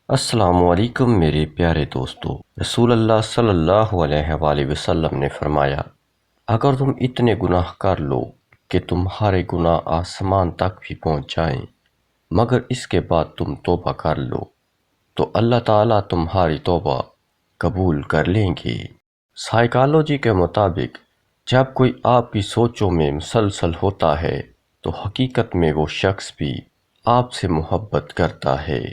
السلام علیکم میرے پیارے دوستو۔ رسول اللہ صلی اللہ علیہ وآلہ وسلم نے فرمایا، اگر تم اتنے گناہ کر لو کہ تمہارے گناہ آسمان تک بھی پہنچ جائیں مگر اس کے بعد تم توبہ کر لو تو اللہ تعالیٰ تمہاری توبہ قبول کر لیں گے۔ سائیکالوجی کے مطابق جب کوئی آپ کی سوچوں میں مسلسل ہوتا ہے تو حقیقت میں وہ شخص بھی آپ سے محبت کرتا ہے۔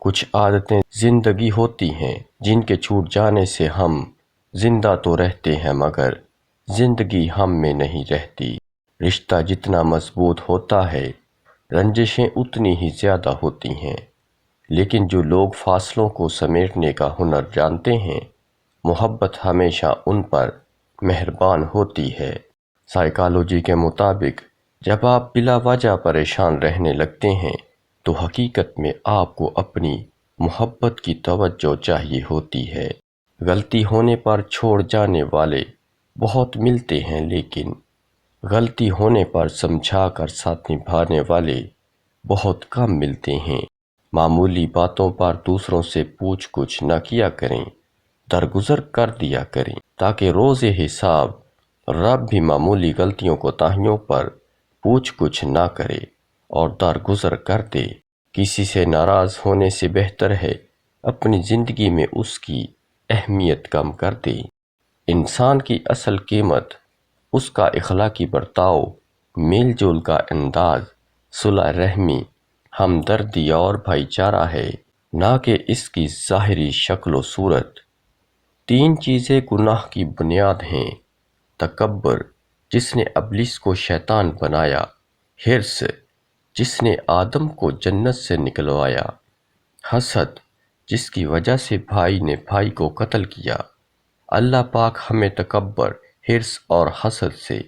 کچھ عادتیں زندگی ہوتی ہیں جن کے چھوٹ جانے سے ہم زندہ تو رہتے ہیں مگر زندگی ہم میں نہیں رہتی۔ رشتہ جتنا مضبوط ہوتا ہے رنجشیں اتنی ہی زیادہ ہوتی ہیں، لیکن جو لوگ فاصلوں کو سمیٹنے کا ہنر جانتے ہیں محبت ہمیشہ ان پر مہربان ہوتی ہے۔ سائیکالوجی کے مطابق جب آپ بلا وجہ پریشان رہنے لگتے ہیں تو حقیقت میں آپ کو اپنی محبت کی توجہ چاہیے ہوتی ہے۔ غلطی ہونے پر چھوڑ جانے والے بہت ملتے ہیں لیکن غلطی ہونے پر سمجھا کر ساتھ نبھانے والے بہت کم ملتے ہیں۔ معمولی باتوں پر دوسروں سے پوچھ گچھ نہ کیا کریں، درگزر کر دیا کریں تاکہ روز حساب رب بھی معمولی غلطیوں کوتاہیوں پر پوچھ گچھ نہ کرے اور درگزر کر دے۔ کسی سے ناراض ہونے سے بہتر ہے اپنی زندگی میں اس کی اہمیت کم کر دے۔ انسان کی اصل قیمت اس کا اخلاقی برتاؤ، میل جول کا انداز، صلح رحمی، ہمدردی اور بھائی چارہ ہے، نہ کہ اس کی ظاہری شکل و صورت۔ 3 چیزیں گناہ کی بنیاد ہیں: تکبر، جس نے ابلیس کو شیطان بنایا، حرص، جس نے آدم کو جنت سے نکلوایا، حسد، جس کی وجہ سے بھائی نے بھائی کو قتل کیا۔ اللہ پاک ہمیں تکبر، حرص اور حسد سے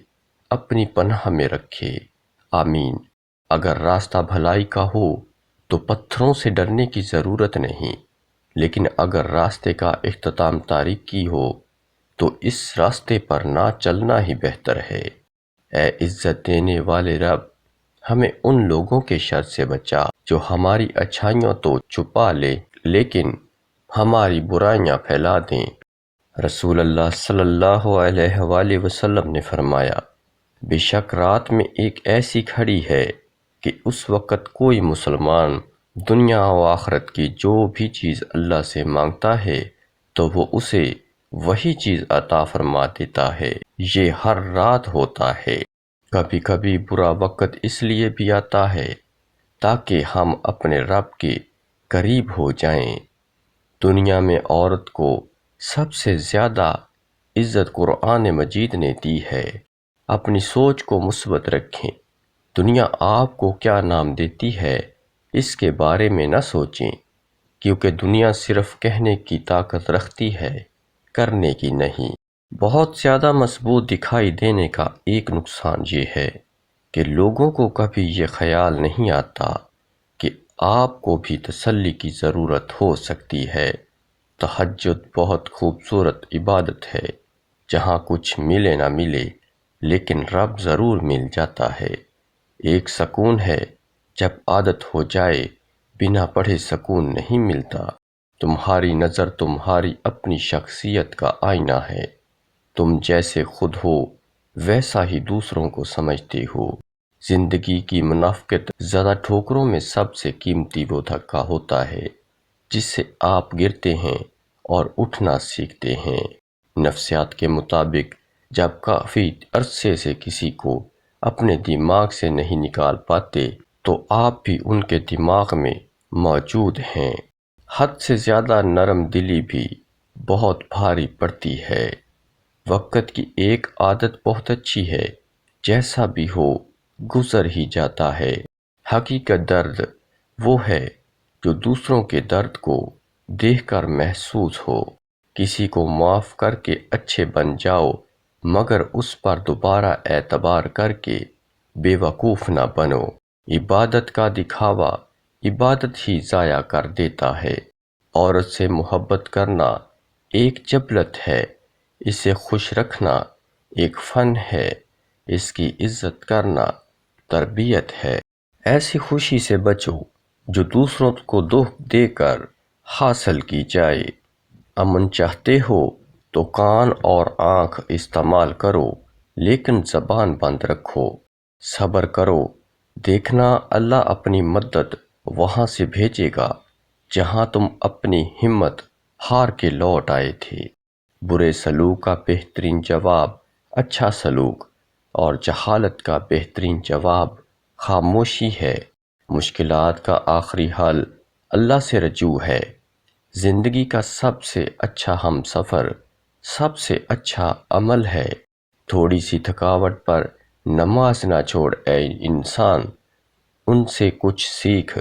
اپنی پناہ میں رکھے، آمین۔ اگر راستہ بھلائی کا ہو تو پتھروں سے ڈرنے کی ضرورت نہیں، لیکن اگر راستے کا اختتام تاریکی ہو تو اس راستے پر نہ چلنا ہی بہتر ہے۔ اے عزت دینے والے رب، ہمیں ان لوگوں کے شر سے بچا جو ہماری اچھائیاں تو چھپا لے لیکن ہماری برائیاں پھیلا دیں۔ رسول اللہ صلی اللہ علیہ وآلہ وسلم نے فرمایا، بے شک رات میں ایک ایسی گھڑی ہے کہ اس وقت کوئی مسلمان دنیا و آخرت کی جو بھی چیز اللہ سے مانگتا ہے تو وہ اسے وہی چیز عطا فرما دیتا ہے۔ یہ ہر رات ہوتا ہے۔ کبھی کبھی برا وقت اس لیے بھی آتا ہے تاکہ ہم اپنے رب کے قریب ہو جائیں۔ دنیا میں عورت کو سب سے زیادہ عزت قرآن مجید نے دی ہے۔ اپنی سوچ کو مثبت رکھیں۔ دنیا آپ کو کیا نام دیتی ہے اس کے بارے میں نہ سوچیں، کیونکہ دنیا صرف کہنے کی طاقت رکھتی ہے، کرنے کی نہیں۔ بہت زیادہ مضبوط دکھائی دینے کا ایک نقصان یہ ہے کہ لوگوں کو کبھی یہ خیال نہیں آتا کہ آپ کو بھی تسلی کی ضرورت ہو سکتی ہے۔ تہجد بہت خوبصورت عبادت ہے جہاں کچھ ملے نہ ملے لیکن رب ضرور مل جاتا ہے۔ ایک سکون ہے جب عادت ہو جائے، بنا پڑھے سکون نہیں ملتا۔ تمہاری نظر تمہاری اپنی شخصیت کا آئینہ ہے۔ تم جیسے خود ہو ویسا ہی دوسروں کو سمجھتے ہو۔ زندگی کی منافقت زدہ ٹھوکروں میں سب سے قیمتی وہ دھکا ہوتا ہے جس سے آپ گرتے ہیں اور اٹھنا سیکھتے ہیں۔ نفسیات کے مطابق جب کافی عرصے سے کسی کو اپنے دماغ سے نہیں نکال پاتے تو آپ بھی ان کے دماغ میں موجود ہیں۔ حد سے زیادہ نرم دلی بھی بہت بھاری پڑتی ہے۔ وقت کی ایک عادت بہت اچھی ہے، جیسا بھی ہو گزر ہی جاتا ہے۔ حقیقت درد وہ ہے جو دوسروں کے درد کو دیکھ کر محسوس ہو۔ کسی کو معاف کر کے اچھے بن جاؤ مگر اس پر دوبارہ اعتبار کر کے بے وقوف نہ بنو۔ عبادت کا دکھاوا عبادت ہی ضائع کر دیتا ہے۔ عورت سے محبت کرنا ایک جبلت ہے، اسے خوش رکھنا ایک فن ہے، اس کی عزت کرنا تربیت ہے۔ ایسی خوشی سے بچو جو دوسروں کو دکھ دے کر حاصل کی جائے۔ امن چاہتے ہو تو کان اور آنکھ استعمال کرو، لیکن زبان بند رکھو۔ صبر کرو، دیکھنا اللہ اپنی مدد وہاں سے بھیجے گا جہاں تم اپنی ہمت ہار کے لوٹ آئے تھے۔ برے سلوک کا بہترین جواب اچھا سلوک، اور جہالت کا بہترین جواب خاموشی ہے۔ مشکلات کا آخری حل اللہ سے رجوع ہے۔ زندگی کا سب سے اچھا ہم سفر سب سے اچھا عمل ہے۔ تھوڑی سی تھکاوٹ پر نماز نہ چھوڑ اے انسان، ان سے کچھ سیکھ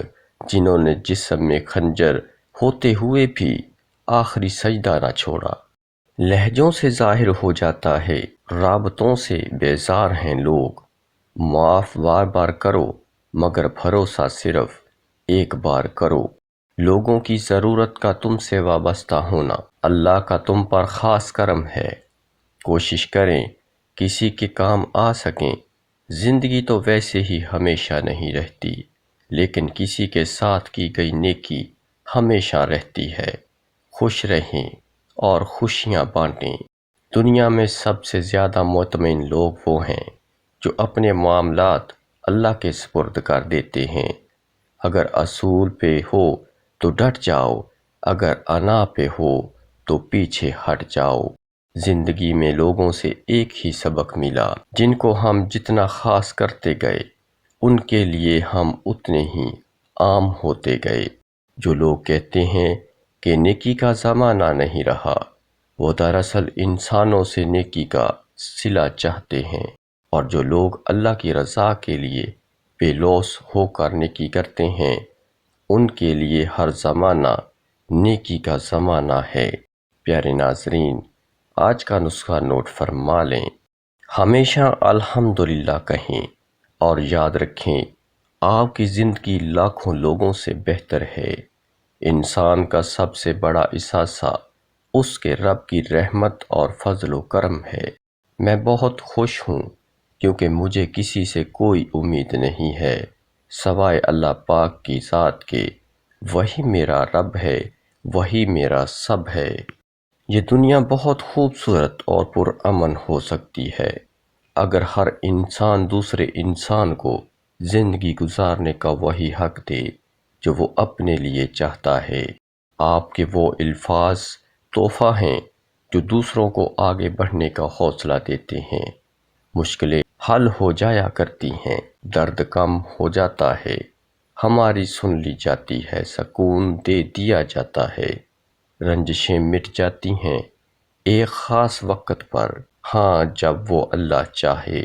جنہوں نے جسم میں خنجر ہوتے ہوئے بھی آخری سجدہ نہ چھوڑا۔ لہجوں سے ظاہر ہو جاتا ہے، رابطوں سے بیزار ہیں لوگ۔ معاف بار بار کرو، مگر بھروسہ صرف ایک بار کرو۔ لوگوں کی ضرورت کا تم سے وابستہ ہونا اللہ کا تم پر خاص کرم ہے۔ کوشش کریں کسی کے کام آ سکیں۔ زندگی تو ویسے ہی ہمیشہ نہیں رہتی، لیکن کسی کے ساتھ کی گئی نیکی ہمیشہ رہتی ہے۔ خوش رہیں اور خوشیاں بانٹیں۔ دنیا میں سب سے زیادہ مطمئن لوگ وہ ہیں جو اپنے معاملات اللہ کے سپرد کر دیتے ہیں۔ اگر اصول پہ ہو تو ڈٹ جاؤ، اگر انا پہ ہو تو پیچھے ہٹ جاؤ۔ زندگی میں لوگوں سے ایک ہی سبق ملا، جن کو ہم جتنا خاص کرتے گئے ان کے لیے ہم اتنے ہی عام ہوتے گئے۔ جو لوگ کہتے ہیں کہ نیکی کا زمانہ نہیں رہا، وہ دراصل انسانوں سے نیکی کا صلہ چاہتے ہیں، اور جو لوگ اللہ کی رضا کے لیے بے لوث ہو کر نیکی کرتے ہیں ان کے لیے ہر زمانہ نیکی کا زمانہ ہے۔ پیارے ناظرین، آج کا نسخہ نوٹ فرما لیں۔ ہمیشہ الحمدللہ کہیں اور یاد رکھیں آپ کی زندگی لاکھوں لوگوں سے بہتر ہے۔ انسان کا سب سے بڑا اثاثہ اس کے رب کی رحمت اور فضل و کرم ہے۔ میں بہت خوش ہوں کیونکہ مجھے کسی سے کوئی امید نہیں ہے سوائے اللہ پاک کی ذات کے۔ وہی میرا رب ہے، وہی میرا سب ہے۔ یہ دنیا بہت خوبصورت اور پرامن ہو سکتی ہے اگر ہر انسان دوسرے انسان کو زندگی گزارنے کا وہی حق دے جو وہ اپنے لیے چاہتا ہے۔ آپ کے وہ الفاظ تحفہ ہیں جو دوسروں کو آگے بڑھنے کا حوصلہ دیتے ہیں۔ مشکلیں حل ہو جایا کرتی ہیں، درد کم ہو جاتا ہے، ہماری سن لی جاتی ہے، سکون دے دیا جاتا ہے، رنجشیں مٹ جاتی ہیں ایک خاص وقت پر، ہاں جب وہ اللہ چاہے۔